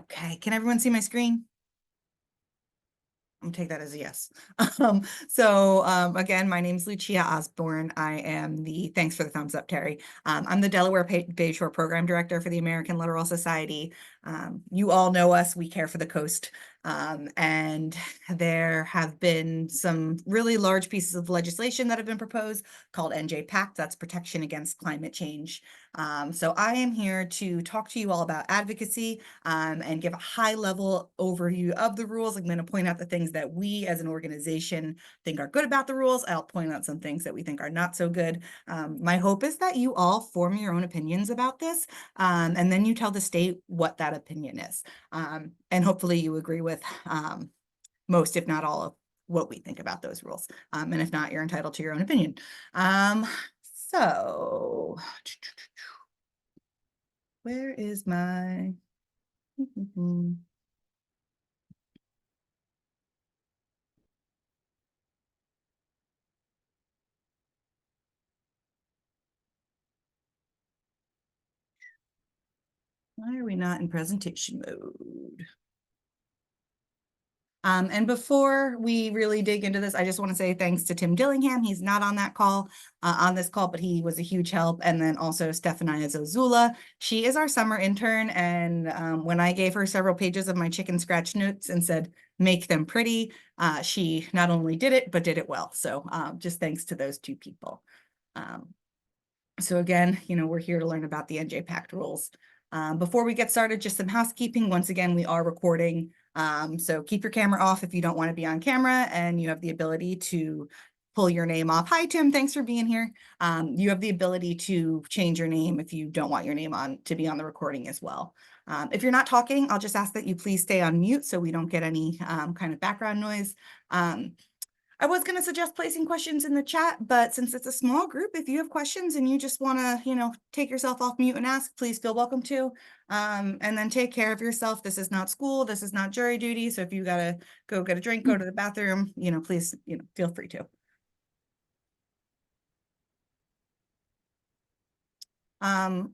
Okay, can everyone see my screen? I'm gonna take that as a yes. Again, my name is Lucia Osborne. I am thanks for the thumbs up, Terry. I'm the Delaware Bayshore Program Director for the American Littoral Society. You all know us, we care for the coast. And there have been some really large pieces of legislation that have been proposed called NJPACT, that's Protection Against Climate Change. So I am here to talk to you all about advocacy and give a high-level overview of the rules. I'm going to point out the things that we as an organization think are good about the rules. I'll point out some things that we think are not so good. My hope is that you all form your own opinions about this, and then you tell the state what that opinion is. And hopefully you agree with most, if not all, of what we think about those rules. And if not, you're entitled to your own opinion. So where is my... Why are we not in presentation mode? And before we really dig into this, I just want to say thanks to Tim Dillingham. He's not on that call, on this call, but he was a huge help. And then also Stefania Zozula. She is our summer intern. And when I gave her several pages of my chicken scratch notes and said, make them pretty, she not only did it, but did it well. So just thanks to those two people. So again, we're here to learn about the NJPACT rules. Before we get started, just some housekeeping. Once again, we are recording. So keep your camera off if you don't want to be on camera, and you have the ability to pull your name off. Hi, Tim, thanks for being here. You have the ability to change your name if you don't want your name to be on the recording as well. If you're not talking, I'll just ask that you please stay on mute so we don't get any kind of background noise. I was going to suggest placing questions in the chat, but since it's a small group, if you have questions and you just want to, take yourself off mute and ask, please feel welcome to. And then take care of yourself. This is not school. This is not jury duty. So if you got to go get a drink, go to the bathroom, please, feel free to.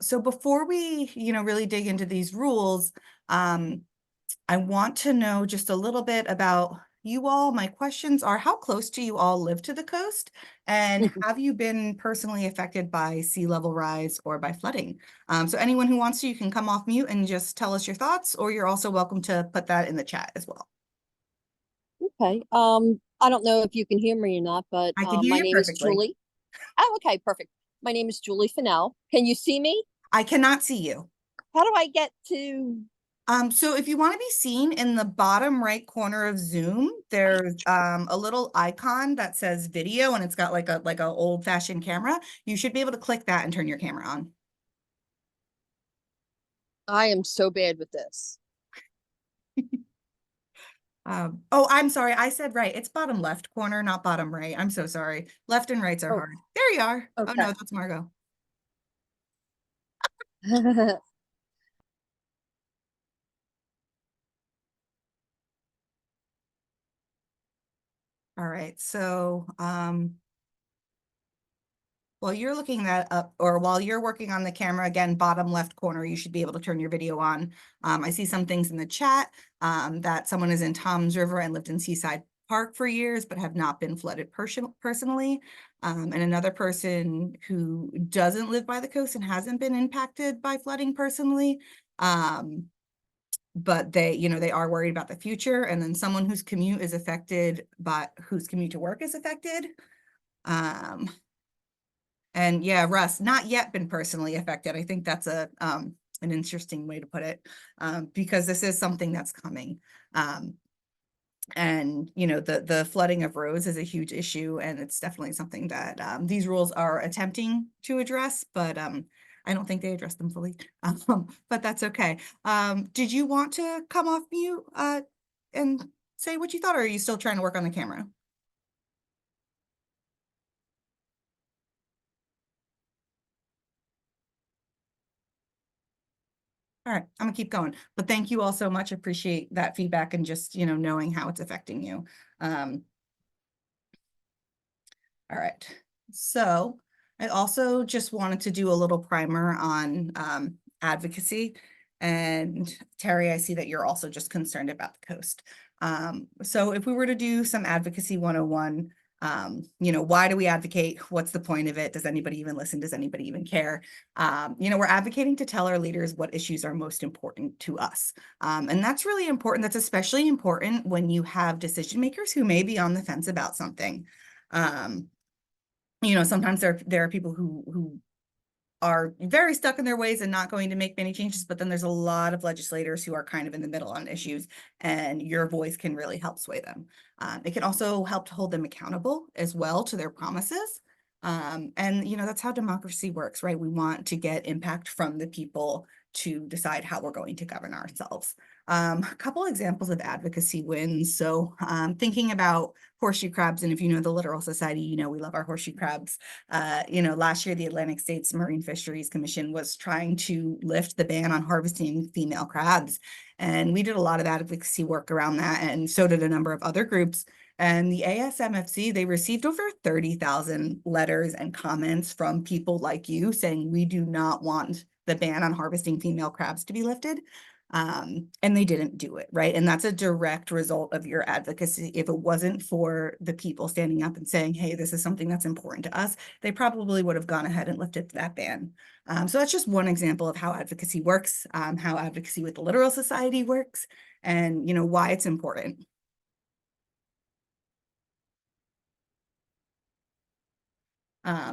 So before we, really dig into these rules, I want to know just a little bit about you all. My questions are, how close do you all live to the coast? And have you been personally affected by sea level rise or by flooding? So anyone who wants to, you can come off mute and just tell us your thoughts, or you're also welcome to put that in the chat as well. Okay. I don't know if you can hear me or not, but I can hear my you name perfectly. is Julie. Oh, okay, perfect. My name is Julie Fennell. Can you see me? I cannot see you. How do I get to... So if you want to be seen, in the bottom right corner of Zoom, there's a little icon that says video, and it's got like a old-fashioned camera. You should be able to click that and turn your camera on. I am so bad with this. Oh, I'm sorry. I said right. It's bottom left corner, not bottom right. I'm so sorry. Left and rights are hard. There you are. Okay. Oh no, that's Margot. All right. So while you're looking that up, or while you're working on the camera, again, bottom left corner, you should be able to turn your video on. I see some things in the chat that someone is in Tom's River and lived in Seaside Park for years, but have not been flooded personally. And another person who doesn't live by the coast and hasn't been impacted by flooding personally. But they are worried about the future. And then someone whose commute is affected, but whose commute to work is affected. And yeah, Russ, not yet been personally affected. I think that's an interesting way to put it, because this is something that's coming. And the flooding of roads is a huge issue, and it's definitely something that these rules are attempting to address, but I don't think they address them fully. But that's okay. Did you want to come off mute and say what you thought, or are you still trying to work on the camera? All right, I'm gonna keep going, but thank you all so much. Appreciate that feedback and just, knowing how it's affecting you. All right, so I also just wanted to do a little primer on advocacy. And Terry, I see that you're also just concerned about the coast. So if we were to do some advocacy 101, why do we advocate? What's the point of it? Does anybody even listen? Does anybody even care? We're advocating to tell our leaders what issues are most important to us. And that's really important. That's especially important when you have decision makers who may be on the fence about something. Sometimes there are people who are very stuck in their ways and not going to make many changes, but then there's a lot of legislators who are kind of in the middle on issues, and your voice can really help sway them. It can also help to hold them accountable as well to their promises. And that's how democracy works, right? We want to get impact from the people to decide how we're going to govern ourselves. A couple examples of advocacy wins. So thinking about horseshoe crabs, and if you know the Littoral Society, we love our horseshoe crabs. Last year, the Atlantic States Marine Fisheries Commission was trying to lift the ban on harvesting female crabs. And we did a lot of advocacy work around that, and so did a number of other groups. And the ASMFC, they received over 30,000 letters and comments from people like you saying, we do not want the ban on harvesting female crabs to be lifted. And they didn't do it, right? And that's a direct result of your advocacy. If it wasn't for the people standing up and saying, hey, this is something that's important to us, they probably would have gone ahead and lifted that ban. So that's just one example of how advocacy works, how advocacy with the Littoral Society works, and why it's important.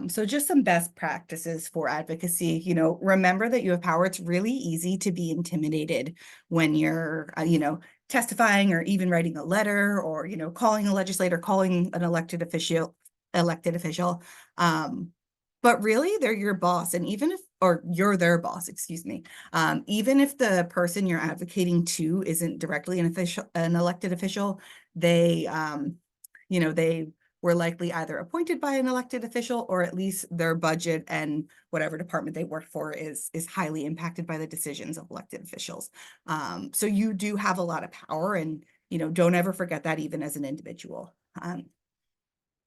So just some best practices for advocacy, remember that you have power. It's really easy to be intimidated when you're, testifying or even writing a letter or, calling a legislator, calling an elected official. But really they're your boss. And or you're their boss, excuse me. Even if the person you're advocating to isn't directly an elected official, they, they were likely either appointed by an elected official, or at least their budget and whatever department they work for is highly impacted by the decisions of elected officials. So you do have a lot of power, and don't ever forget that, even as an individual.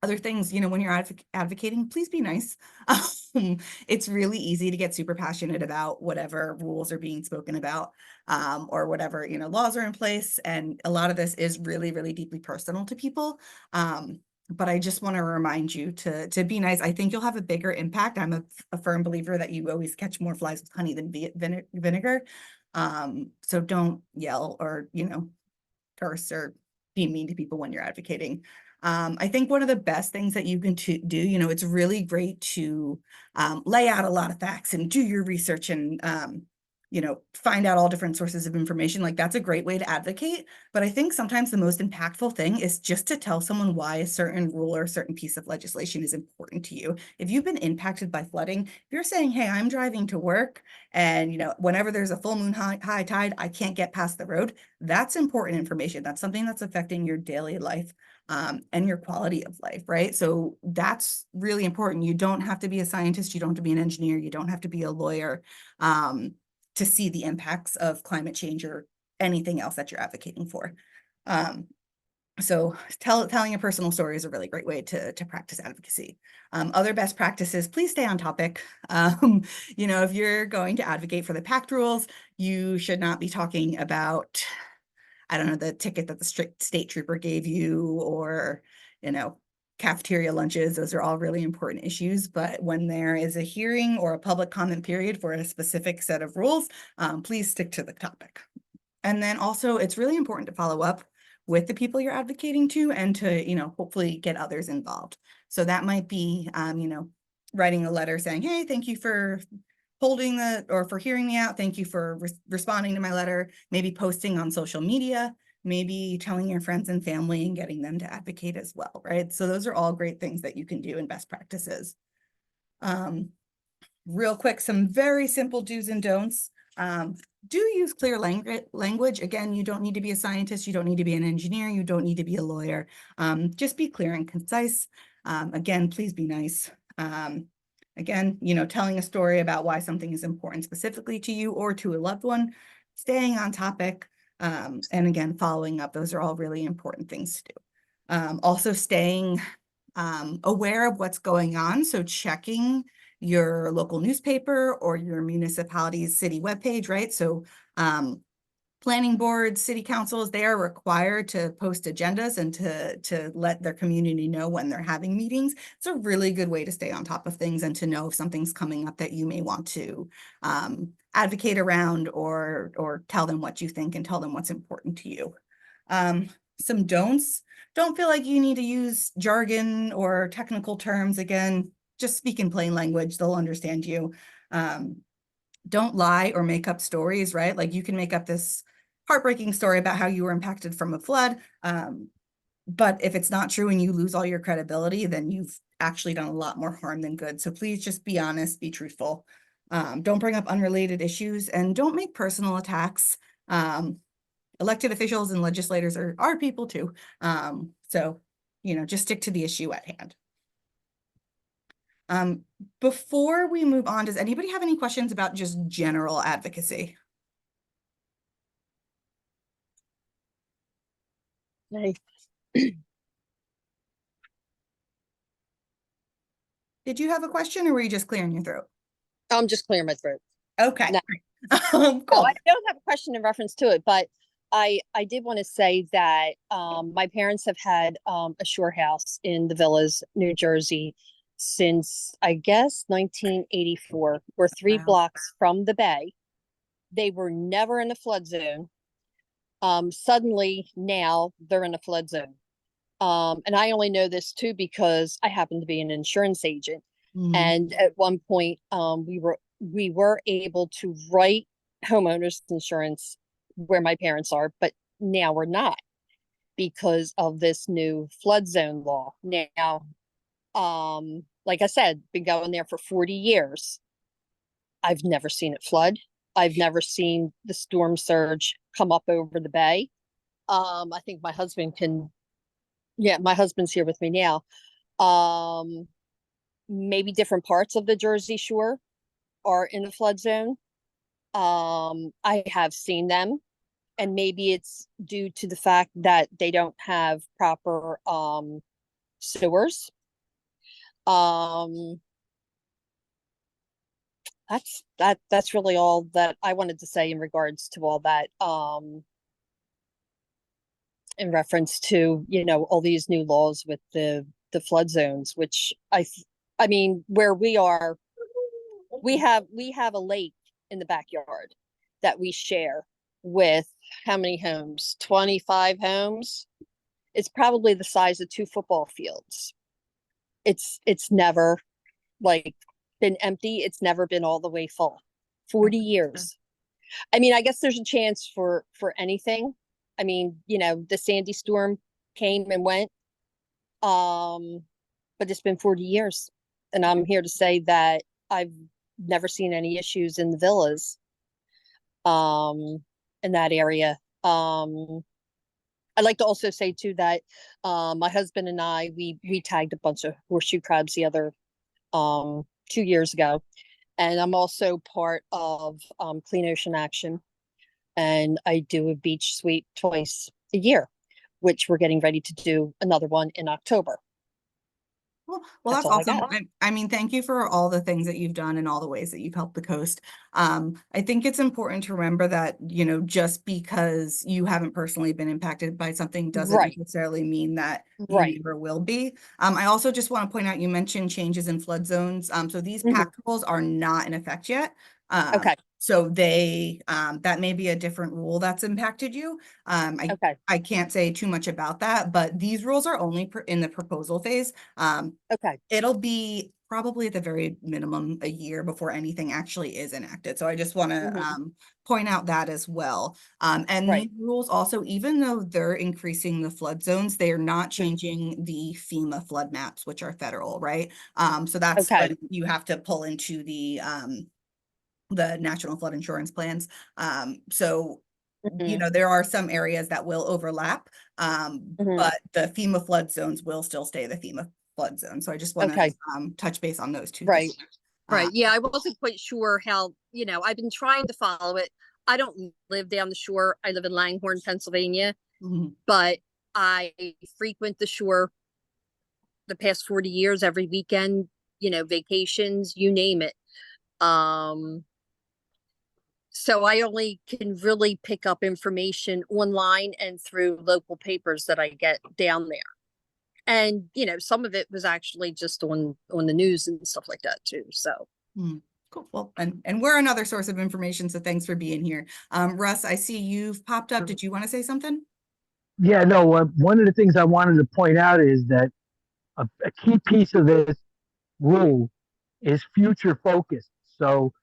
Other things, when you're advocating, please be nice. It's really easy to get super passionate about whatever rules are being spoken about, or whatever, laws are in place. And a lot of this is really, really deeply personal to people. But I just want to remind you to be nice. I think you'll have a bigger impact. I'm a firm believer that you always catch more flies with honey than vinegar. So don't yell or, curse or be mean to people when you're advocating. I think one of the best things that you can do, it's really great to lay out a lot of facts and do your research and, find out all different sources of information. Like, that's a great way to advocate. But I think sometimes the most impactful thing is just to tell someone why a certain rule or a certain piece of legislation is important to you. If you've been impacted by flooding, if you're saying, hey, I'm driving to work and, whenever there's a full moon high tide, I can't get past the road. That's important information. That's something that's affecting your daily life. And your quality of life, right? So that's really important. You don't have to be a scientist. You don't have to be an engineer. You don't have to be a lawyer to see the impacts of climate change or anything else that you're advocating for. So telling a personal story is a really great way to practice advocacy. Other best practices, please stay on topic. If you're going to advocate for the PACT rules, you should not be talking about, I don't know, the ticket that the state trooper gave you, or, cafeteria lunches. Those are all really important issues. But when there is a hearing or a public comment period for a specific set of rules, please stick to the topic. And then also, it's really important to follow up with the people you're advocating to, and to, hopefully get others involved. So that might be, writing a letter saying, hey, thank you for for hearing me out. Thank you for responding to my letter. Maybe posting on social media, maybe telling your friends and family and getting them to advocate as well, right? So those are all great things that you can do in best practices. Real quick, some very simple do's and don'ts. Do use clear language. Again, you don't need to be a scientist. You don't need to be an engineer. You don't need to be a lawyer. Just be clear and concise. Again, please be nice. Again, telling a story about why something is important specifically to you or to a loved one, staying on topic, and again, following up. Those are all really important things to do. Also staying aware of what's going on. So checking your local newspaper or your municipality's city webpage, right? So planning boards, city councils, they are required to post agendas and to let their community know when they're having meetings. It's a really good way to stay on top of things and to know if something's coming up that you may want to advocate around or tell them what you think and tell them what's important to you. Some don'ts. Don't feel like you need to use jargon or technical terms. Again, just speak in plain language. They'll understand you. Don't lie or make up stories, right? Like you can make up this heartbreaking story about how you were impacted from a flood. But if it's not true and you lose all your credibility, then you've actually done a lot more harm than good. So please just be honest, be truthful. Don't bring up unrelated issues and don't make personal attacks. Elected officials and legislators are people too. So, just stick to the issue at hand. Before we move on, does anybody have any questions about just general advocacy? Nice. Did you have a question or were you just clearing your throat? I'm just clearing my throat. Okay. No. Cool. No, I don't have a question in reference to it, but I did want to say that my parents have had a shore house in the Villas, New Jersey, since I guess 1984. We're 3 blocks from the bay. They were never in the flood zone. Suddenly now they're in a flood zone. And I only know this too because I happen to be an insurance agent. And at one point, we were able to write homeowners insurance where my parents are, but now we're not because of this new flood zone law. Now, like I said, been going there for 40 years. I've never seen it flood. I've never seen the storm surge come up over the bay. I think my husband my husband's here with me now. Maybe different parts of the Jersey Shore are in the flood zone. I have seen them, and maybe it's due to the fact that they don't have proper sewers. That's really all that I wanted to say in regards to all that. In reference to all these new laws with the flood zones, which I mean, where we are, we have a lake in the backyard that we share with how many homes? 25 homes. It's probably the size of 2 football fields. It's never like been empty. It's never been all the way full. 40 years. I mean, I guess there's a chance for anything. I mean, the Sandy storm came and went. But it's been 40 years. And I'm here to say that I've never seen any issues in the villas in that area. I'd like to also say too that my husband and I we tagged a bunch of horseshoe crabs the other 2 years ago. And I'm also part of Clean Ocean Action. And I do a beach sweep twice a year, which we're getting ready to do another one in October. Well, that's all I awesome. got. I mean, thank you for all the things that you've done and all the ways that you've helped the coast. I think it's important to remember that, just because you haven't personally been impacted by something doesn't Right. necessarily mean that you Right. never will be. I also just want to point out, you mentioned changes in flood zones. So these PACT rules are not in effect yet. Okay. So that may be a different rule that's impacted you. Okay. I can't say too much about that, but these rules are only in the proposal phase. Okay. It'll be probably at the very minimum a year before anything actually is enacted. So I just want to point out that as well. And Right. these rules also, even though they're increasing the flood zones, they are not changing the FEMA flood maps, which are federal, right? So that's Okay. when you have to pull into the National Flood Insurance Plans. So there are some areas that will overlap, but the FEMA flood zones will still stay the FEMA flood zone. So I just want to touch base on those two things. Right. Yeah, I wasn't quite sure how, I've been trying to follow it. I don't live down the shore. I live in Langhorne, Pennsylvania, but I frequent the shore the past 40 years every weekend, vacations, you name it. Um, so I only can really pick up information online and through local papers that I get down there. And some of it was actually just on the news and stuff like that too. So Cool. Well, and we're another source of information, so thanks for being here. Russ, I see you've popped up. Did you want to say something? Yeah, no, one of the things I wanted to point out is that a key piece of this rule is future focused. So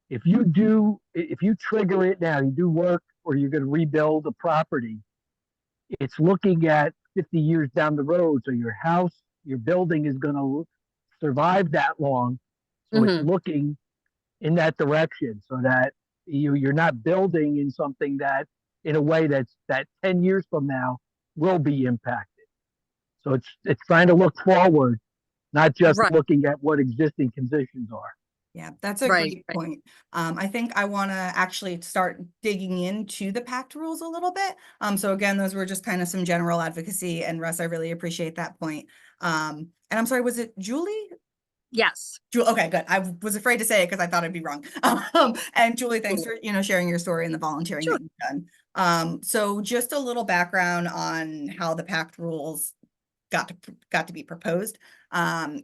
if you trigger it now, you do work or you're going to rebuild a property, it's looking at 50 years down the road. So your house, your building is going to survive that long. So it's mhm, looking in that direction so that you're not building in something that in a way that 10 years from now will be impacted. So it's trying to look forward, not just right, looking at what existing conditions are. Yeah, that's a right, great right. point. I think I want to actually start digging into the pact rules a little bit. So again, those were just kind of some general advocacy, and Russ, I really appreciate that point. And I'm sorry, was it Julie? Yes. Okay, good. I was afraid to say it because I thought I'd be wrong. And Julie, thanks for sharing your story and the volunteering Sure. that you've done. So just a little background on how the pact rules got to be proposed.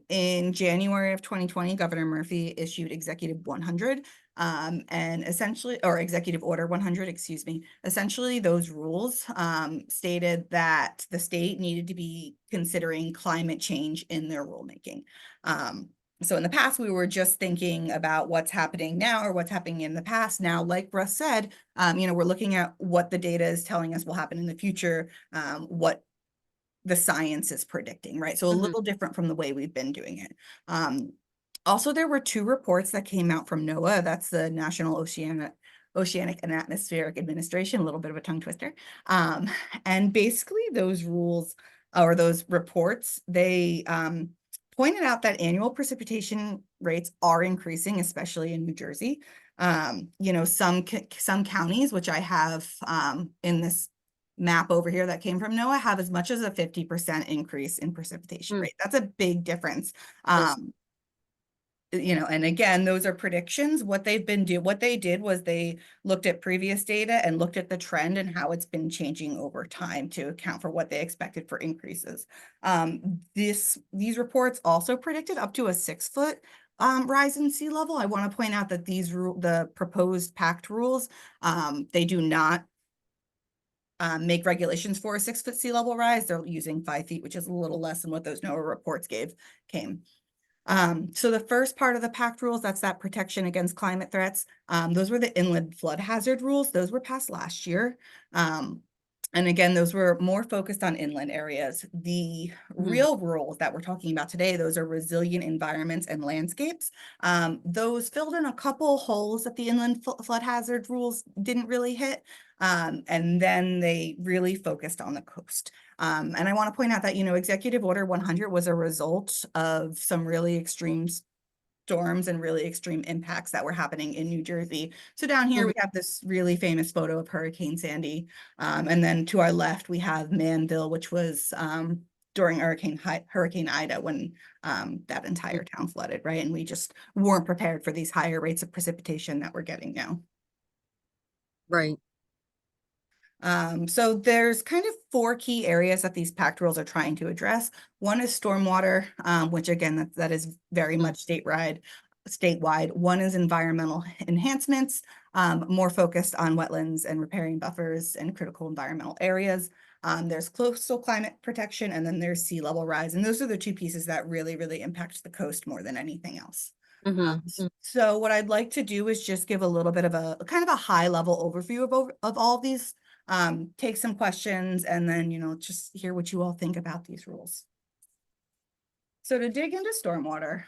In January of 2020, Governor Murphy issued Executive 100, and essentially, or Executive Order 100, excuse me. Essentially, those rules stated that the state needed to be considering climate change in their rulemaking. So in the past, we were just thinking about what's happening now or what's happening in the past. Now, like Russ said, we're looking at what the data is telling us will happen in the future, what the science is predicting, right? So a Mhm. little different from the way we've been doing it. Also, there were two reports that came out from NOAA. That's the National Oceanic and Atmospheric Administration, a little bit of a tongue twister. And basically those rules or those reports, they pointed out that annual precipitation rates are increasing, especially in New Jersey. Some counties, which I have in this map over here that came from NOAA, have as much as a 50% increase in precipitation Mm. rate. That's a big difference. Yes. And again, those are predictions. What they did was they looked at previous data and looked at the trend and how it's been changing over time to account for what they expected for increases. These reports also predicted up to a 6-foot rise in sea level. I want to point out that the proposed pact rules, they do not make regulations for a 6-foot sea level rise. They're using 5 feet, which is a little less than what those NOAA reports came. So the first part of the pact rules, that's that protection against climate threats. Those were the inland flood hazard rules. Those were passed last year. And again, those were more focused on inland areas. The real rules that we're talking about today, those are resilient environments and landscapes. Those filled in a couple holes that the inland flood hazard rules didn't really hit. And then they really focused on the coast. And I want to point out that, Executive Order 100 was a result of some really extreme storms and really extreme impacts that were happening in New Jersey. So down here, we have this really famous photo of Hurricane Sandy. And then to our left, we have Manville, which was during Hurricane Ida when that entire town flooded, right? And we just weren't prepared for these higher rates of precipitation that we're getting now. Right. So there's kind of 4 key areas that these pact rules are trying to address. One is stormwater, which again, that is very much statewide. One is environmental enhancements, more focused on wetlands and repairing buffers and critical environmental areas. There's coastal climate protection, and then there's sea level rise. And those are the 2 pieces that really, really impact the coast more than anything else. So what I'd like to do is just give a little bit of a kind of a high level overview of all of these, take some questions, and then, just hear what you all think about these rules. So to dig into stormwater,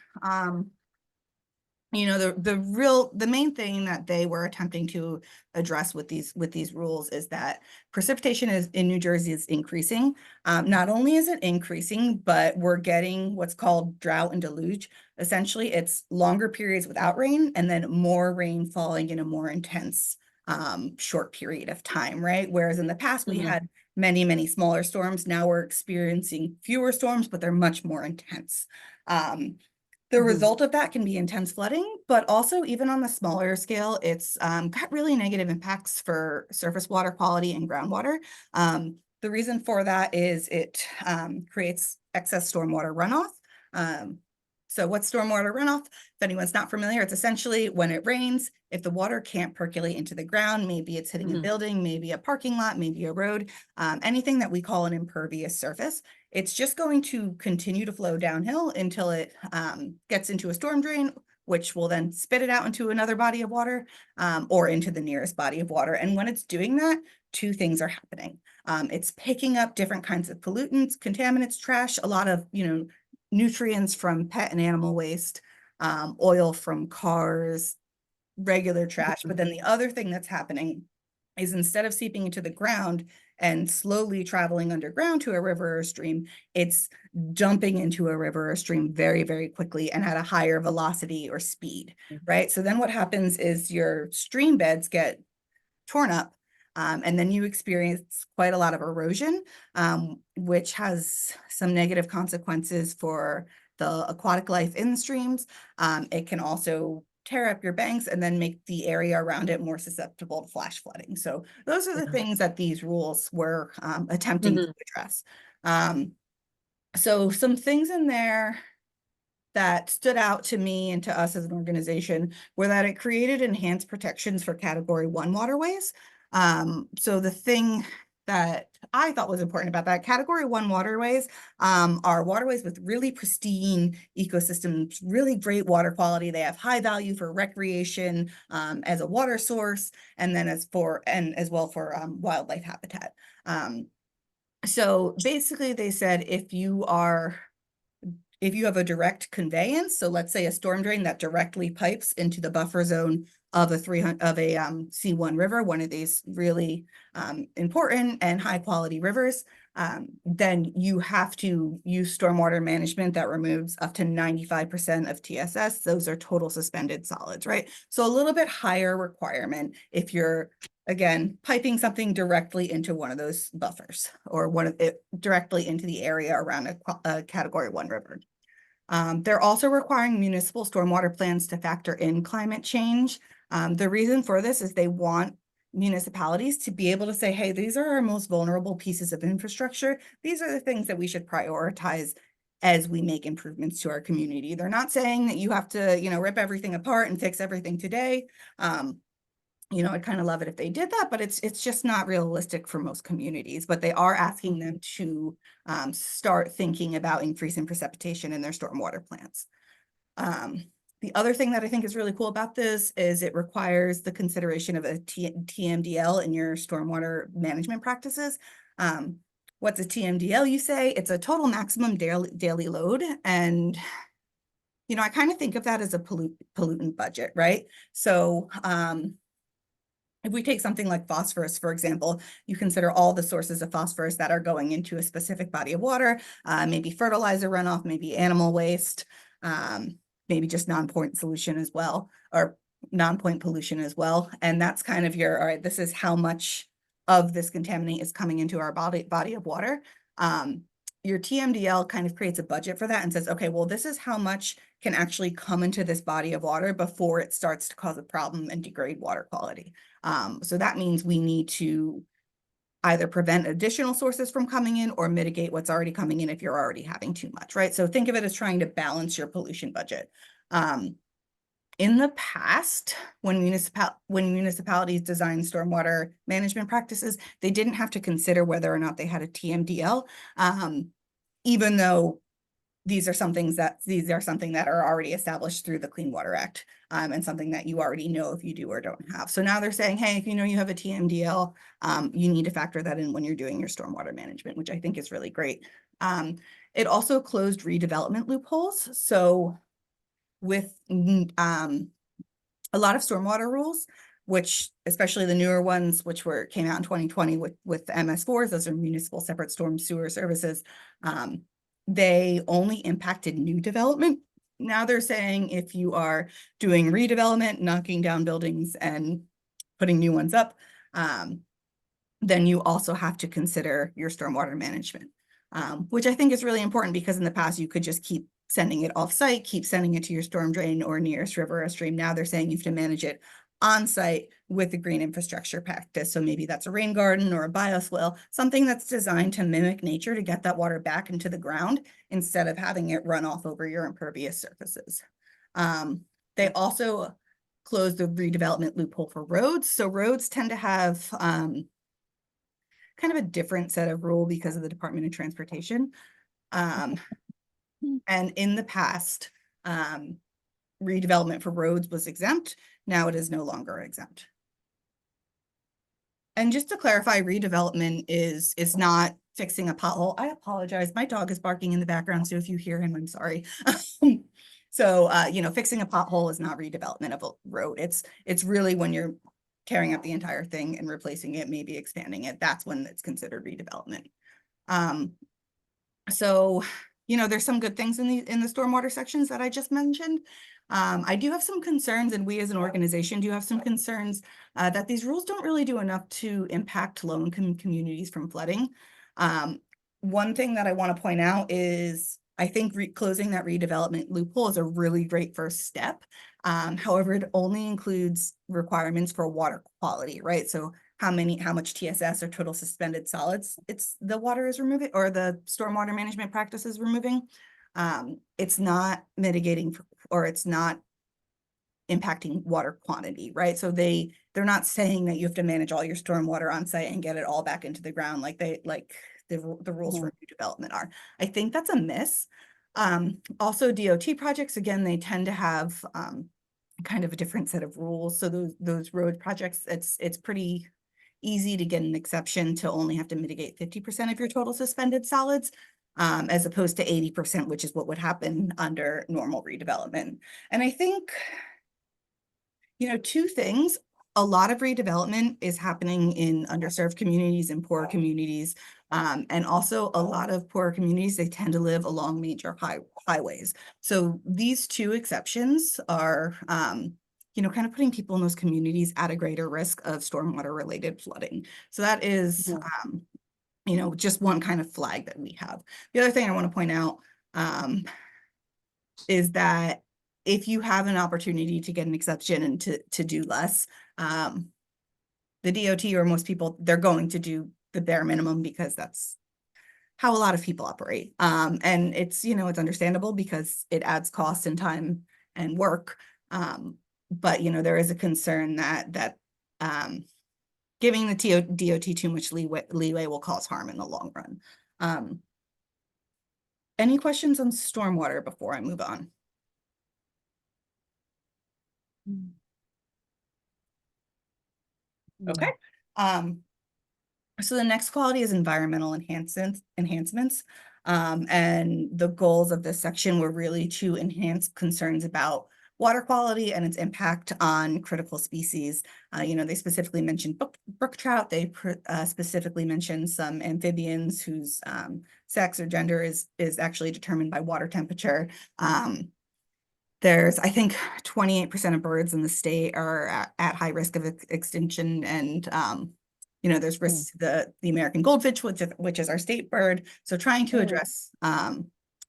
the main thing that they were attempting to address with these rules is that precipitation in New Jersey is increasing. Not only is it increasing, but we're getting what's called drought and deluge. Essentially, it's longer periods without rain and then more rain falling in a more intense short period of time, right? Whereas in the past we had many, many smaller storms. Now we're experiencing fewer storms, but they're much more intense. The Mhm. result of that can be intense flooding, but also even on the smaller scale, it's got really negative impacts for surface water quality and groundwater. The reason for that is it creates excess stormwater runoff. So what's stormwater runoff? If anyone's not familiar, it's essentially when it rains, if the water can't percolate into the ground, maybe it's hitting a Mhm. building, maybe a parking lot, maybe a road, anything that we call an impervious surface, it's just going to continue to flow downhill until it gets into a storm drain, which will then spit it out into another body of water or into the nearest body of water. And when it's doing that, two things are happening. It's picking up different kinds of pollutants, contaminants, trash, a lot of, nutrients from pet and animal waste, oil from cars, regular trash. But then the other thing that's happening is instead of seeping into the ground and slowly traveling underground to a river or stream, it's dumping into a river or stream very, very quickly and at a higher velocity or speed, right? So then what happens is your stream beds get torn up, and then you experience quite a lot of erosion, which has some negative consequences for the aquatic life in the streams. It can also tear up your banks and then make the area around it more susceptible to flash flooding. So those are the Yeah. things that these rules were attempting to Mhm. address. So some things in there that stood out to me and to us as an organization were that it created enhanced protections for Category 1 waterways. So the thing that I thought was important about that, Category 1 waterways are waterways with really pristine ecosystems, really great water quality. They have high value for recreation as a water source, and then as well for wildlife habitat. So basically they said if you have a direct conveyance, so let's say a storm drain that directly pipes into the buffer zone of a C1 river, one of these really important and high quality rivers, then you have to use stormwater management that removes up to 95% of TSS. Those are total suspended solids, right? So a little bit higher requirement if you're, again, piping something directly into one of those buffers or directly into the area around a Category 1 river. They're also requiring municipal stormwater plans to factor in climate change. The reason for this is they want municipalities to be able to say, hey, these are our most vulnerable pieces of infrastructure. These are the things that we should prioritize as we make improvements to our community. They're not saying that you have to, rip everything apart and fix everything today. I'd kind of love it if they did that, but it's just not realistic for most communities. But they are asking them to start thinking about increasing precipitation in their stormwater plants. The other thing that I think is really cool about this is it requires the consideration of a TMDL in your stormwater management practices. What's a TMDL, you say? It's a total maximum daily load. And I kind of think of that as a pollutant budget, right? So if we take something like phosphorus, for example, you consider all the sources of phosphorus that are going into a specific body of water, maybe fertilizer runoff, maybe animal waste, maybe just non-point solution as well, or non-point pollution as well. And that's kind of all right, this is how much of this contaminant is coming into our body of water. Your TMDL kind of creates a budget for that and says, okay, well, this is how much can actually come into this body of water before it starts to cause a problem and degrade water quality. So that means we need to either prevent additional sources from coming in or mitigate what's already coming in if you're already having too much, right? So think of it as trying to balance your pollution budget. In the past, when municipalities designed stormwater management practices, they didn't have to consider whether or not they had a TMDL, even though these are something that are already established through the Clean Water Act, and something that you already know if you do or don't have. So now they're saying, hey, if you know you have a TMDL, you need to factor that in when you're doing your stormwater management, which I think is really great. It also closed redevelopment loopholes. So with a lot of stormwater rules, which especially the newer ones, which came out in 2020 with the MS4s, those are municipal separate storm sewer services. They only impacted new development. Now they're saying if you are doing redevelopment, knocking down buildings and putting new ones up, then you also have to consider your stormwater management, which I think is really important because in the past you could just keep sending it off site, keep sending it to your storm drain or nearest river or stream. Now they're saying you have to manage it on site with a green infrastructure practice. So maybe that's a rain garden or a bioswale, something that's designed to mimic nature to get that water back into the ground instead of having it run off over your impervious surfaces. They also closed the redevelopment loophole for roads. So roads tend to have kind of a different set of rule because of the Department of Transportation. And in the past, redevelopment for roads was exempt. Now it is no longer exempt. And just to clarify, redevelopment is not fixing a pothole. I apologize. My dog is barking in the background, so if you hear him, I'm sorry. So, you know, fixing a pothole is not redevelopment of a road. It's really when you're tearing up the entire thing and replacing it, maybe expanding it. That's when it's considered redevelopment. So, you know, there's some good things in the stormwater sections that I just mentioned. I do have some concerns, and we as an organization do have some concerns that these rules don't really do enough to impact low-income communities from flooding. One thing that I want to point out is I think closing that redevelopment loophole is a really great first step. However, it only includes requirements for water quality, right? So how much TSS or total suspended solids the water is removing, or the stormwater management practice is removing. It's not mitigating or it's not impacting water quantity, right? So they're not saying that you have to manage all your stormwater on site and get it all back into the ground like the rules for new development are. I think that's a miss. Also DOT projects, again, they tend to have kind of a different set of rules. So those road projects, it's pretty easy to get an exception to only have to mitigate 50% of your total suspended solids, as opposed to 80%, which is what would happen under normal redevelopment. And I think, you know, two things. A lot of redevelopment is happening in underserved communities and poor communities. And also a lot of poor communities, they tend to live along major highways. So these two exceptions are, you know, kind of putting people in those communities at a greater risk of stormwater related flooding. So that is, you know, just one kind of flag that we have. The other thing I want to point out is that if you have an opportunity to get an exception and to do less, the DOT or most people, they're going to do the bare minimum because that's how a lot of people operate. And it's, you know, it's understandable because it adds cost and time and work. But, you know, there is a concern that giving the DOT too much leeway will cause harm in the long run. Any questions on stormwater before I move on? Okay. So the next quality is environmental enhancements. And the goals of this section were really to enhance concerns about water quality and its impact on critical species. You know, they specifically mentioned brook trout. They specifically mentioned some amphibians whose sex or gender is actually determined by water temperature. There's, I think, 28% of birds in the state are at high risk of extinction, and you know, there's risks the American goldfinch, which is our state bird. So trying to address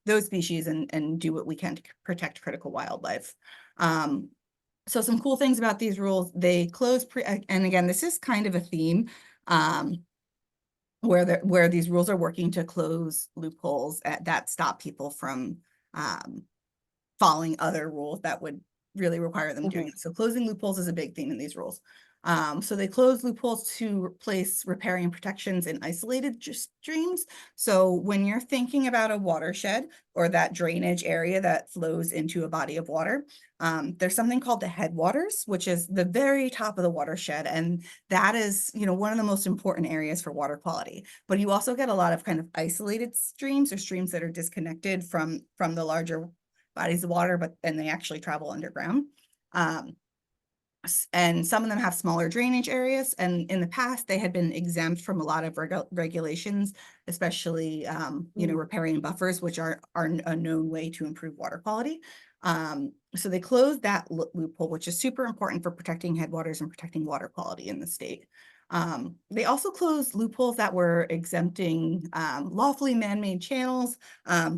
those species and do what we can to protect critical wildlife. So some cool things about these rules: they close and again, this is kind of a theme where these rules are working to close loopholes that stop people from following other rules that would really require them doing it. So closing loopholes is a big theme in these rules. So they close loopholes to replace riparian protections in isolated streams. So when you're thinking about a watershed or that drainage area that flows into a body of water, there's something called the headwaters, which is the very top of the watershed. And that is, you know, one of the most important areas for water quality. But you also get a lot of kind of isolated streams or streams that are disconnected from the larger bodies of water, and they actually travel underground. And some of them have smaller drainage areas. And in the past, they had been exempt from a lot of regulations, especially, you know, riparian buffers, which are a known way to improve water quality. So they closed that loophole, which is super important for protecting headwaters and protecting water quality in the state. They also closed loopholes that were exempting lawfully man-made channels.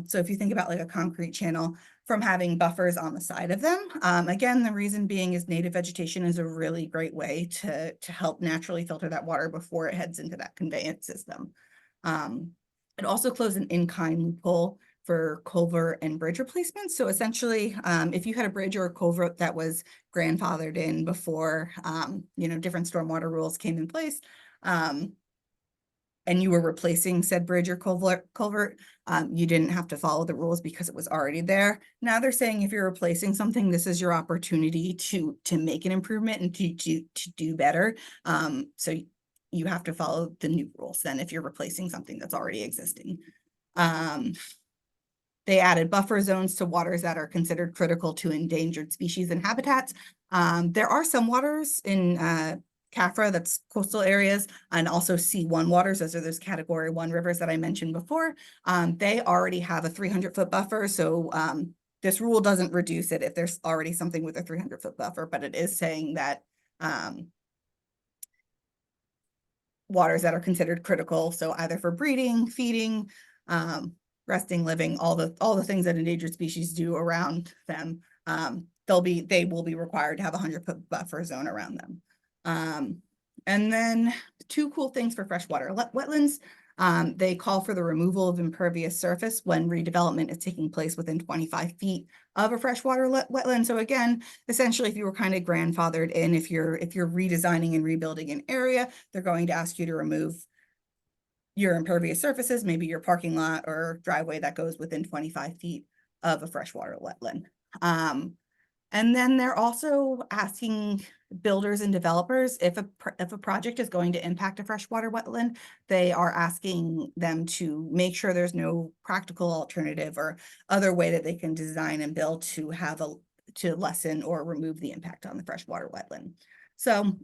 So if you think about like a concrete channel, from having buffers on the side of them. Again, the reason being is native vegetation is a really great way to help naturally filter that water before it heads into that conveyance system. It also closed an in-kind loophole for culvert and bridge replacements. So essentially, if you had a bridge or a culvert that was grandfathered in before, different stormwater rules came in place, and you were replacing said bridge or culvert, you didn't have to follow the rules because it was already there. Now they're saying if you're replacing something, this is your opportunity to make an improvement and to do better. So you have to follow the new rules then if you're replacing something that's already existing. They added buffer zones to waters that are considered critical to endangered species and habitats. There are some waters in CAFRA, that's coastal areas, and also C1 waters, those are those category 1 rivers that I mentioned before. They already have a 300-foot buffer, so this rule doesn't reduce it if there's already something with a 300-foot buffer, but it is saying that waters that are considered critical, so either for breeding, feeding, resting, living, all the things that endangered species do around them, they will be required to have a 100-foot buffer zone around them. And then 2 cool things for freshwater wetlands. They call for the removal of impervious surface when redevelopment is taking place within 25 feet of a freshwater wetland. So again, essentially, if you were kind of grandfathered in, if you're redesigning and rebuilding an area, they're going to ask you to remove your impervious surfaces, maybe your parking lot or driveway that goes within 25 feet of a freshwater wetland. And then they're also asking builders and developers, if a project is going to impact a freshwater wetland, they are asking them to make sure there's no practical alternative or other way that they can design and build to lessen or remove the impact on the freshwater wetland. So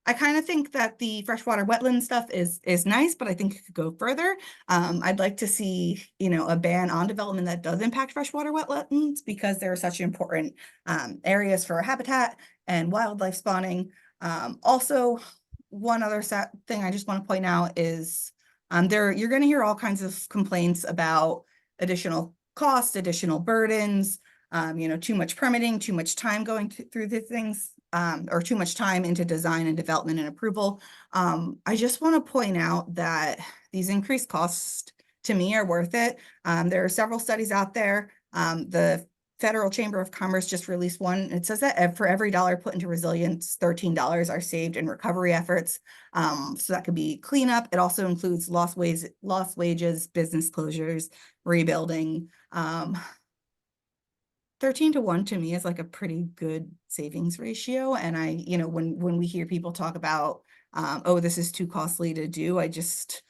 I kind of think that the freshwater wetland stuff is nice, but I think it could go further. I'd like to see, a ban on development that does impact freshwater wetlands because they're such important areas for habitat and wildlife spawning. Also, one other thing I just want to point out is you're going to hear all kinds of complaints about additional costs, additional burdens, too much permitting, too much time going through the things. Or too much time into design and development and approval. I just want to point out that these increased costs to me are worth it. There are several studies out there. The Federal Chamber of Commerce just released one. It says that for every dollar put into resilience, $13 are saved in recovery efforts. So that could be cleanup. It also includes lost wages, business closures, rebuilding. 13-to-1 to me is like a pretty good savings ratio. And when we hear people talk about, oh, this is too costly to do, I just,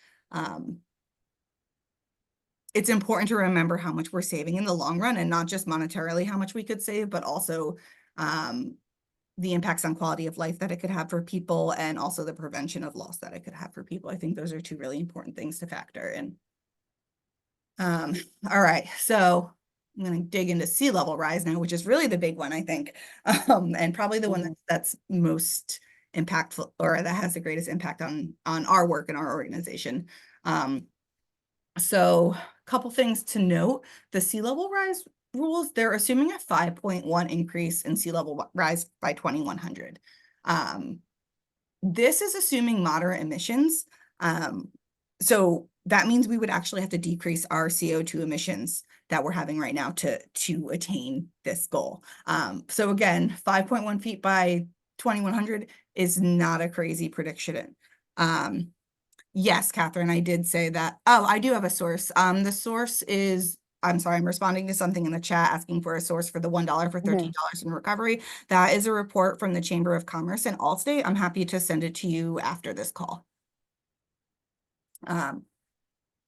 it's important to remember how much we're saving in the long run and not just monetarily how much we could save, but also the impacts on quality of life that it could have for people and also the prevention of loss that it could have for people. I think those are 2 really important things to factor in. All right, so I'm going to dig into sea level rise now, which is really the big one, I think, and probably the one that's most impactful or that has the greatest impact on our work and our organization. So a couple things to note: the sea level rise rules, they're assuming a 5.1 increase in sea level rise by 2100. This is assuming moderate emissions. So that means we would actually have to decrease our CO2 emissions that we're having right now to attain this goal. So again, 5.1 feet by 2100 is not a crazy prediction. Yes, Catherine, I did say that. Oh, I do have a source. The source is, I'm sorry, I'm responding to something in the chat asking for a source for the $1 for $13 in recovery. That is a report from the Chamber of Commerce in Allstate. I'm happy to send it to you after this call.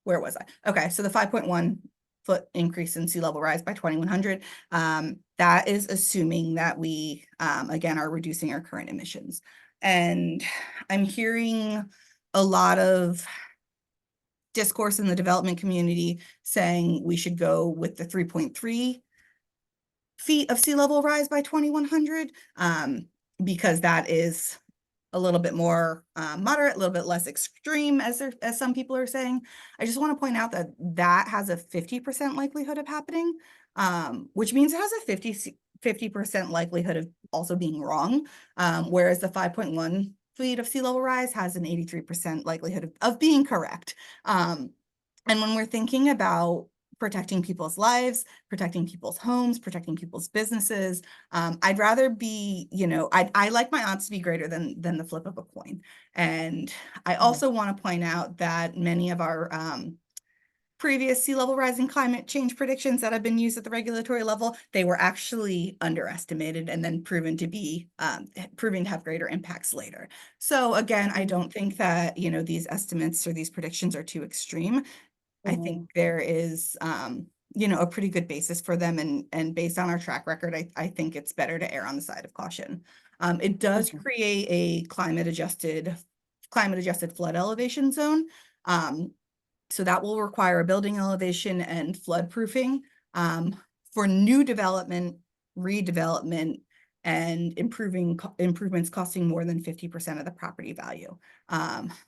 Where was I? Okay, so the 5.1 foot increase in sea level rise by 2100, that is assuming that we, again, are reducing our current emissions. And I'm hearing a lot of discourse in the development community saying we should go with the 3.3 feet of sea level rise by 2100, because that is a little bit more moderate, a little bit less extreme, as some people are saying. I just want to point out that that has a 50% likelihood of happening, which means it has a 50% likelihood of also being wrong, whereas the 5.1 feet of sea level rise has an 83% likelihood of being correct. And when we're thinking about protecting people's lives, protecting people's homes, protecting people's businesses, I'd rather be, I like my odds to be greater than the flip of a coin. And I also want to point out that many of our previous sea level rise and climate change predictions that have been used at the regulatory level, they were actually underestimated and then proven to have greater impacts later. So again, I don't think that, these estimates or these predictions are too extreme. I think there is, a pretty good basis for them, and based on our track record, I think it's better to err on the side of caution. It does create a climate adjusted flood elevation zone. So that will require a building elevation and flood proofing for new development, redevelopment, and improvements costing more than 50% of the property value.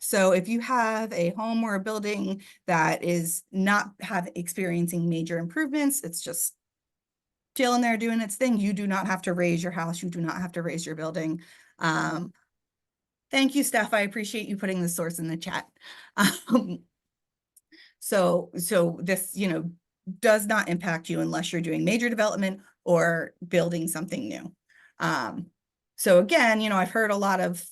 So if you have a home or a building that is not experiencing major improvements, it's just chilling there doing its thing, you do not have to raise your house, you do not have to raise your building. Thank you, Steph. I appreciate you putting the source in the chat. So this, does not impact you unless you're doing major development or building something new. So again, I've heard a lot of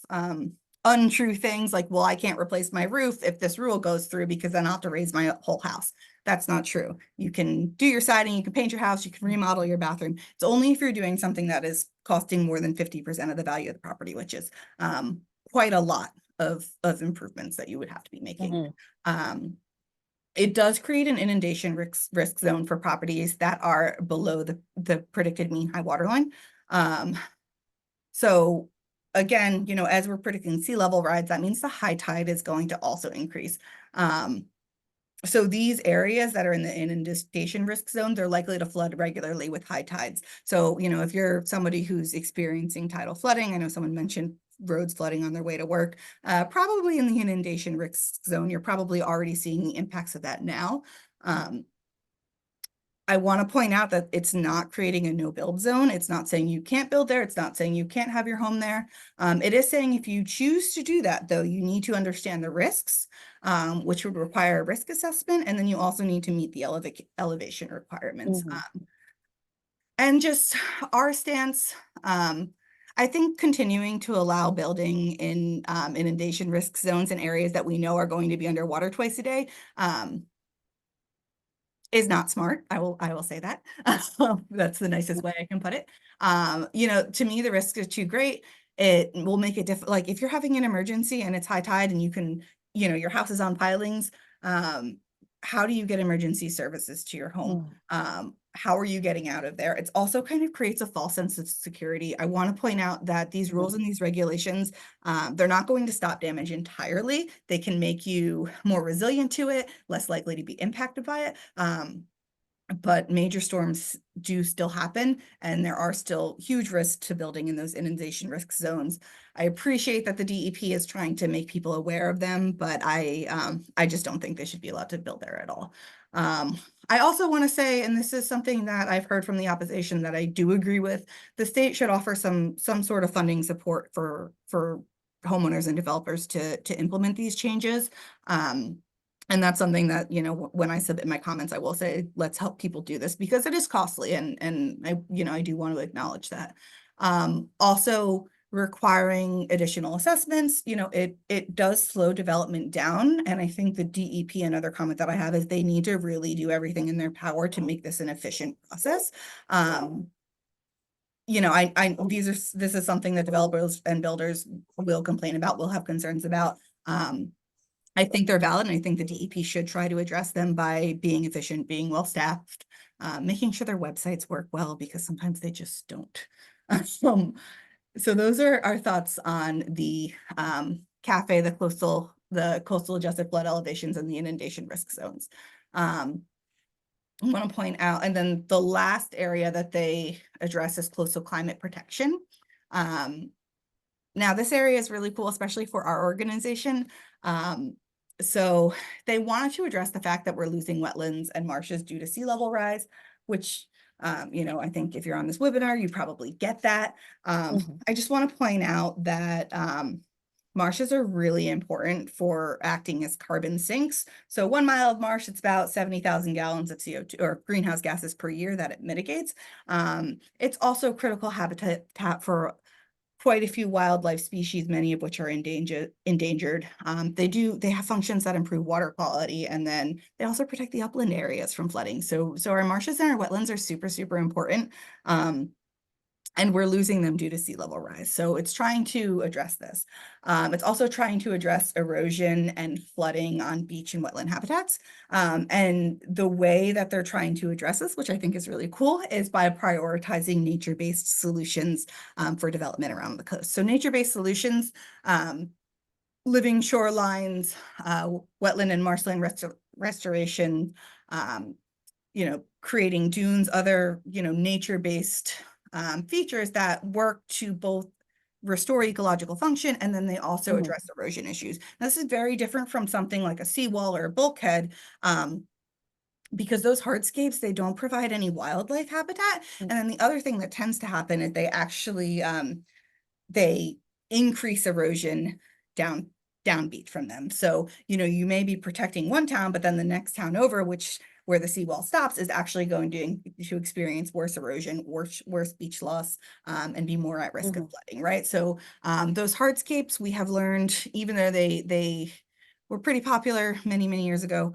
untrue things like, well, I can't replace my roof if this rule goes through because then I'll have to raise my whole house. That's not true. You can do your siding, you can paint your house, you can remodel your bathroom. It's only if you're doing something that is costing more than 50% of the value of the property, which is quite a lot of improvements that you would have to be making. It does create an inundation risk zone for properties that are below the predicted mean high water line. So again, as we're predicting sea level rise, that means the high tide is going to also increase. So these areas that are in the inundation risk zone, they're likely to flood regularly with high tides. So, if you're somebody who's experiencing tidal flooding, I know someone mentioned roads flooding on their way to work, probably in the inundation risk zone, you're probably already seeing the impacts of that now. I want to point out that it's not creating a no build zone. It's not saying you can't build there. It's not saying you can't have your home there. It is saying if you choose to do that, though, you need to understand the risks, which would require a risk assessment. And then you also need to meet the elevation requirements. And just our stance, I think continuing to allow building in inundation risk zones in areas that we know are going to be underwater twice a day is not smart. I will say that. That's the nicest way I can put it. To me, the risks are too great. It will make it difficult. Like if you're having an emergency and it's high tide and you can, your house is on pilings, how do you get emergency services to your home? How are you getting out of there? It's also kind of creates a false sense of security. I want to point out that these rules and these regulations, they're not going to stop damage entirely. They can make you more resilient to it, less likely to be impacted by it. But major storms do still happen, and there are still huge risks to building in those inundation risk zones. I appreciate that the DEP is trying to make people aware of them, but I just don't think they should be allowed to build there at all. I also want to say, and this is something that I've heard from the opposition that I do agree with, the state should offer some sort of funding support for homeowners and developers to implement these changes. And that's something that, when I submit my comments, I will say, let's help people do this because it is costly. And I do want to acknowledge that. Also requiring additional assessments, it does slow development down. And I think the DEP, another comment that I have is they need to really do everything in their power to make this an efficient process. This is something that developers and builders will complain about, will have concerns about. I think they're valid, and I think the DEP should try to address them by being efficient, being well-staffed, making sure their websites work well, because sometimes they just don't. So those are our thoughts on the CAFE, the coastal adjusted flood elevations, and the inundation risk zones. I want to point out, and then the last area that they address is coastal climate protection. Now this area is really cool, especially for our organization. So they wanted to address the fact that we're losing wetlands and marshes due to sea level rise, which, you know, I think if you're on this webinar, you probably get that. I just want to point out that marshes are really important for acting as carbon sinks. So 1 mile of marsh, it's about 70,000 gallons of CO2 or greenhouse gases per year that it mitigates. It's also critical habitat for quite a few wildlife species, many of which are endangered. They have functions that improve water quality, and then they also protect the upland areas from flooding. So our marshes and our wetlands are super, super important. And we're losing them due to sea level rise. So it's trying to address this. It's also trying to address erosion and flooding on beach and wetland habitats. And the way that they're trying to address this, which I think is really cool, is by prioritizing nature-based solutions for development around the coast. So nature-based solutions, living shorelines, wetland and marshland restoration, you know, creating dunes, other, you know, nature-based features that work to both restore ecological function, and then they also address erosion issues. Now, this is very different from something like a seawall or a bulkhead, because those hardscapes, they don't provide any wildlife habitat. And then the other thing that tends to happen is they actually, they increase erosion downbeat from them. So, you know, you may be protecting one town, but then the next town over, where the seawall stops, is actually going to experience worse erosion, worse beach loss, and be more at risk of flooding, right? So those hardscapes, we have learned, even though they were pretty popular many, many years ago,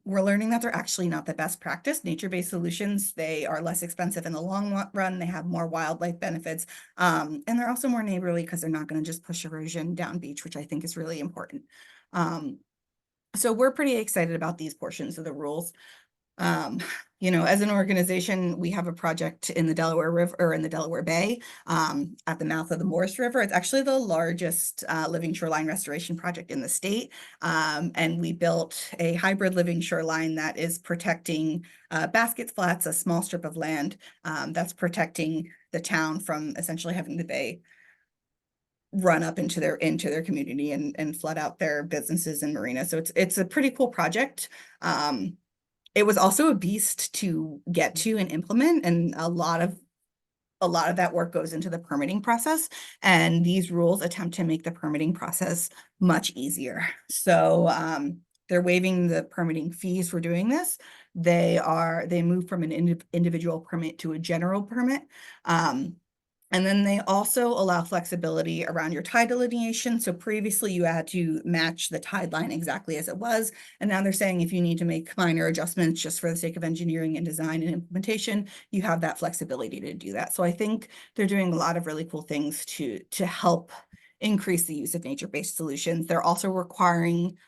we're learning that they're actually not the best practice. Nature-based solutions, they are less expensive in the long run, they have more wildlife benefits, and they're also more neighborly because they're not going to just push erosion down beach, which I think is really important. So we're pretty excited about these portions of the rules. You know, as an organization, we have a project in the Delaware River, or in the Delaware Bay, at the mouth of the Morris River. It's actually the largest living shoreline restoration project in the state. And we built a hybrid living shoreline that is protecting Basket Flats, a small strip of land that's protecting the town from essentially having the bay run up into their community and flood out their businesses and marinas. So it's a pretty cool project. It was also a beast to get to and implement, and a lot of that work goes into the permitting process, and these rules attempt to make the permitting process much easier. So they're waiving the permitting fees for doing this. They move from an individual permit to a general permit. And then they also allow flexibility around your tide delineation. So previously you had to match the tide line exactly as it was. And now they're saying if you need to make minor adjustments just for the sake of engineering and design and implementation, you have that flexibility to do that. So I think they're doing a lot of really cool things to help increase the use of nature-based solutions. They're also requiring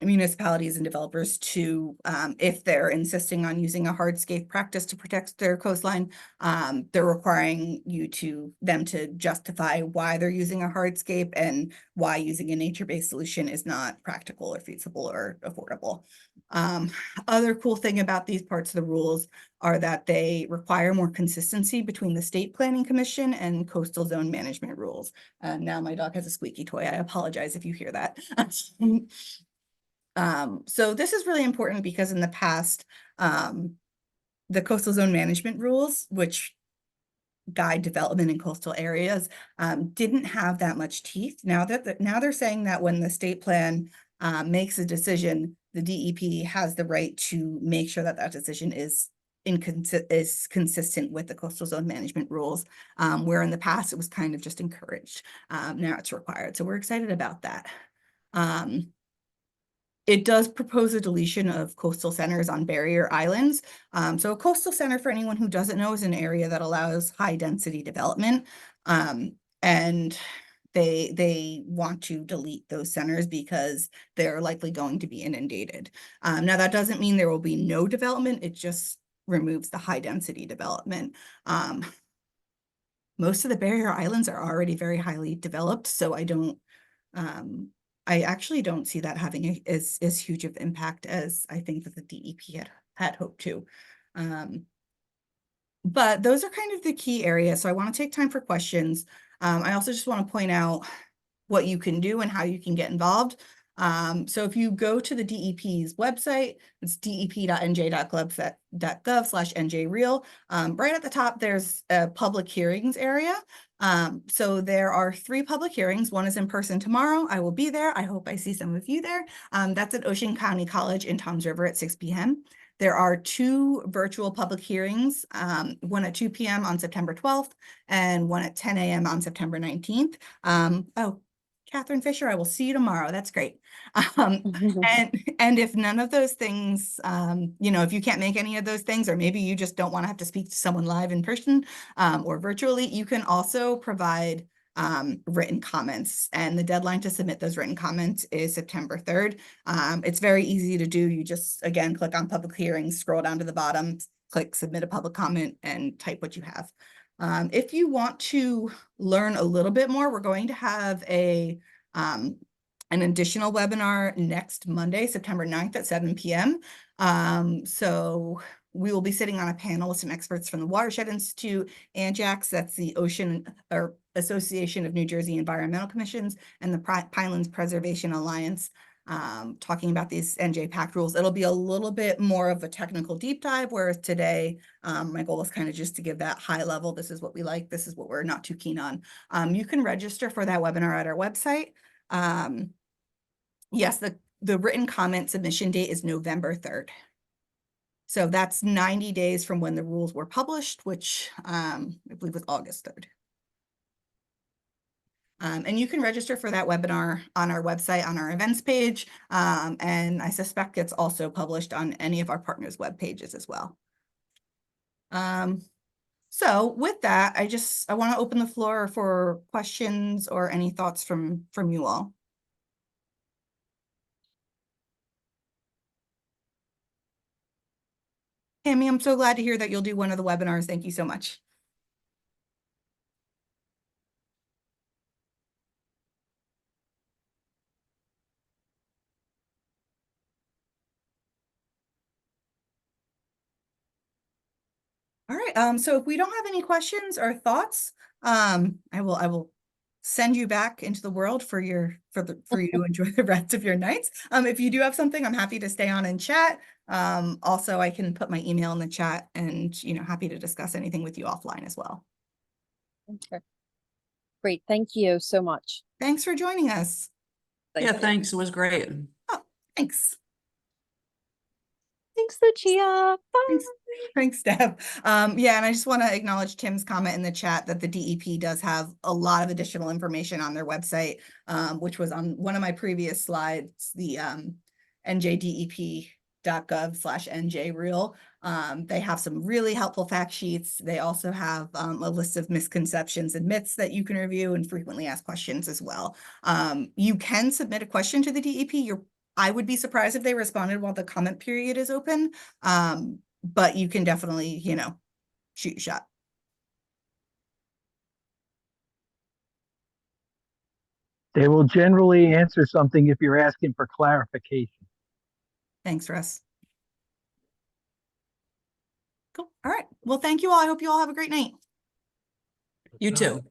municipalities and developers to, if they're insisting on using a hardscape practice to protect their coastline, they're requiring them to justify why they're using a hardscape and why using a nature-based solution is not practical or feasible or affordable. Other cool thing about these parts of the rules are that they require more consistency between the State Planning Commission and coastal zone management rules. Now my dog has a squeaky toy. I apologize if you hear that. So this is really important because in the past, the coastal zone management rules, which guide development in coastal areas, didn't have that much teeth. Now they're saying that when the state plan makes a decision, the DEP has the right to make sure that that decision is consistent with the coastal zone management rules, where in the past it was kind of just encouraged. Now it's required. So we're excited about that. It does propose a deletion of coastal centers on barrier islands. So a coastal center, for anyone who doesn't know, is an area that allows high density development. And they want to delete those centers because they're likely going to be inundated. Now that doesn't mean there will be no development. It just removes the high density development. Most of the barrier islands are already very highly developed, so I actually don't see that having as huge of impact as I think that the DEP had hoped to. But those are kind of the key areas. So I want to take time for questions. I also just want to point out what you can do and how you can get involved. So if you go to the DEP's website, it's dep.nj.gov/NJReal. Right at the top, there's a public hearings area. So there are 3 public hearings. One is in person tomorrow. I will be there. I hope I see some of you there. That's at Ocean County College in Toms River at 6 p.m. There are 2 virtual public hearings, one at 2 p.m. on September 12th and one at 10 a.m. on September 19th. Oh, Catherine Fisher, I will see you tomorrow. That's great. And if none of those things, if you can't make any of those things, or maybe you just don't want to have to speak to someone live in person or virtually, you can also provide written comments. And the deadline to submit those written comments is September 3rd. It's very easy to do. You just, again, click on public hearings, scroll down to the bottom, click submit a public comment, and type what you have. If you want to learn a little bit more, we're going to have an additional webinar next Monday, September 9th at 7 p.m. So we will be sitting on a panel with some experts from the Watershed Institute, NJPACT, that's the Ocean or Association of New Jersey Environmental Commissions, and the Pinelands Preservation Alliance, talking about these NJPACT rules. It'll be a little bit more of a technical deep dive, whereas today, my goal is kind of just to give that high level, this is what we like, this is what we're not too keen on. You can register for that webinar at our website. Yes, the written comment submission date is November 3rd. So that's 90 days from when the rules were published, which I believe was August 3rd. And you can register for that webinar on our website, on our events page. And I suspect it's also published on any of our partners' web pages as well. So with that, I want to open the floor for questions or any thoughts from you all. Tammy, I'm so glad to hear that you'll do one of the webinars. Thank you so much. All right. So if we don't have any questions or thoughts, I will send you back into the world for you to enjoy the rest of your nights. If you do have something, I'm happy to stay on and chat. Also, I can put my email in the chat, and happy to discuss anything with you offline as well. Okay. Great. Thank you so much. Thanks for joining us. Yeah, thanks. It was great. Oh, thanks. Thanks, Lucia. Bye. Thanks, Deb. Yeah, and I just want to acknowledge Tim's comment in the chat that the DEP does have a lot of additional information on their website, which was on one of my previous slides, the njDEP.gov/NJReal. They have some really helpful fact sheets. They also have a list of misconceptions and myths that you can review and frequently asked questions as well. You can submit a question to the DEP. I would be surprised if they responded while the comment period is open. But you can definitely, shoot a shot. They will generally answer something if you're asking for clarification. Thanks, Russ. Cool. All right. Well, thank you all. I hope you all have a great night. You too.